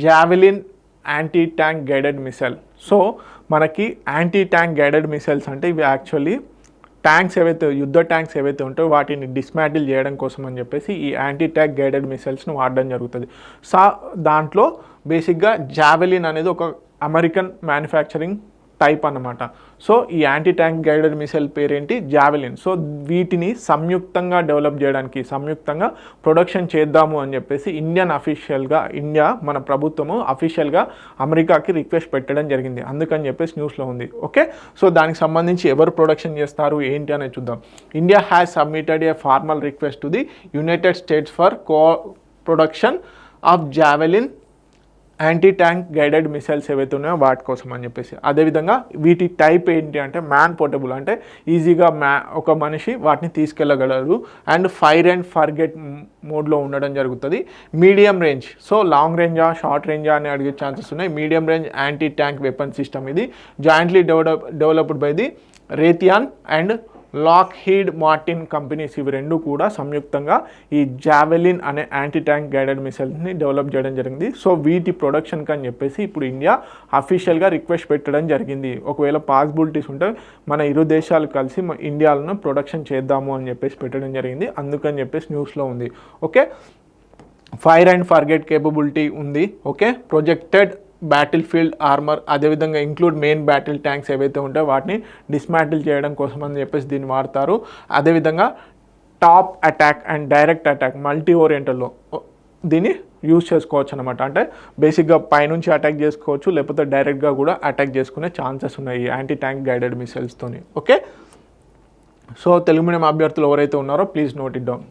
Javelin anti tank guided missile. So మనకి anti tank guided missiles అంటే ఇవి actually tanks ఏవైతే యుద్ధ ట్యాంక్స్ ఏవైతే ఉంటాయో వాటిని డిస్మాంటిల్ చేయడం కోసం అని చెప్పేసి ఈ యాంటీ ట్యాంక్ గైడెడ్ మిసైల్స్ను వాడడం జరుగుతుంది. దాంట్లో బేసిక్గా జావెలిన్ అనేది ఒక అమెరికన్ మ్యానుఫ్యాక్చరింగ్ టైప్ అన్నమాట. సో ఈ యాంటీ ట్యాంక్ గైడెడ్ మిసైల్ పేరేంటి? జావెలిన్. సో వీటిని సంయుక్తంగా డెవలప్ చేయడానికి, సంయుక్తంగా ప్రొడక్షన్ చేద్దాము అని చెప్పేసి ఇండియా మన ప్రభుత్వము అఫీషియల్గా అమెరికాకి రిక్వెస్ట్ పెట్టడం జరిగింది. అందుకని చెప్పేసి న్యూస్లో ఉంది. ఓకే, సో దానికి సంబంధించి ఎవరు ప్రొడక్షన్ చేస్తారు ఏంటి అనేది చూద్దాం. India has submitted A formal request to the United states for production of javelin anti tank guided missiles ఏవైతే ఉన్నాయో వాటి కోసం అని చెప్పేసి. అదేవిధంగా వీటి టైప్ ఏంటి అంటే మ్యాన్ పోర్టబుల్, అంటే ఈజీగా ఒక మనిషి వాటిని తీసుకెళ్ళగలరు. అండ్ ఫైర్ అండ్ ఫర్గెట్ మోడ్లో ఉండడం జరుగుతుంది. మీడియం రేంజ్, సో లాంగ్ రేంజా షార్ట్ రేంజా అని అడిగే ఛాన్సెస్ ఉన్నాయి. Medium range anti tank weapon system ఇది. Jointly developed by the Raytheon and Lockheed Martin companies. ఇవి రెండు కూడా సంయుక్తంగా ఈ జావెలిన్ అనే యాంటీ ట్యాంక్ గైడెడ్ మిసైల్స్ని డెవలప్ చేయడం జరిగింది. సో వీటి ప్రొడక్షన్కి అని చెప్పేసి ఇప్పుడు ఇండియా అఫీషియల్గా రిక్వెస్ట్ పెట్టడం జరిగింది. ఒకవేళ పాసిబిలిటీస్ ఉంటే మన ఇరు దేశాలు కలిసి ఇండియాలో ప్రొడక్షన్ చేద్దాము అని చెప్పేసి పెట్టడం జరిగింది. అందుకని చెప్పేసి న్యూస్లో ఉంది. Okay, fire and forget capability ఉంది. Okay, projected battle field armour, అదేవిధంగా ఇంక్లూడ్ మెయిన్ బ్యాటిల్ ట్యాంక్స్ ఏవైతే ఉంటాయో వాటిని డిస్మాంటిల్ చేయడం కోసం అని చెప్పేసి దీన్ని వాడతారు. అదేవిధంగా top attack and direct attack multi ఓరియంటల్లో దీన్ని యూజ్ చేసుకోవచ్చు అనమాట. అంటే బేసిక్గా పైనుంచి అటాక్ చేసుకోవచ్చు, లేకపోతే డైరెక్ట్గా కూడా అటాక్ చేసుకునే ఛాన్సెస్ ఉన్నాయి ఈ యాంటీ ట్యాంక్ గైడెడ్ మిసైల్స్తోని. ఓకే, సో తెలుగు మీడియం అభ్యర్థులు ఎవరైతే ఉన్నారో ప్లీజ్ నోట్ ఇట్ డౌన్.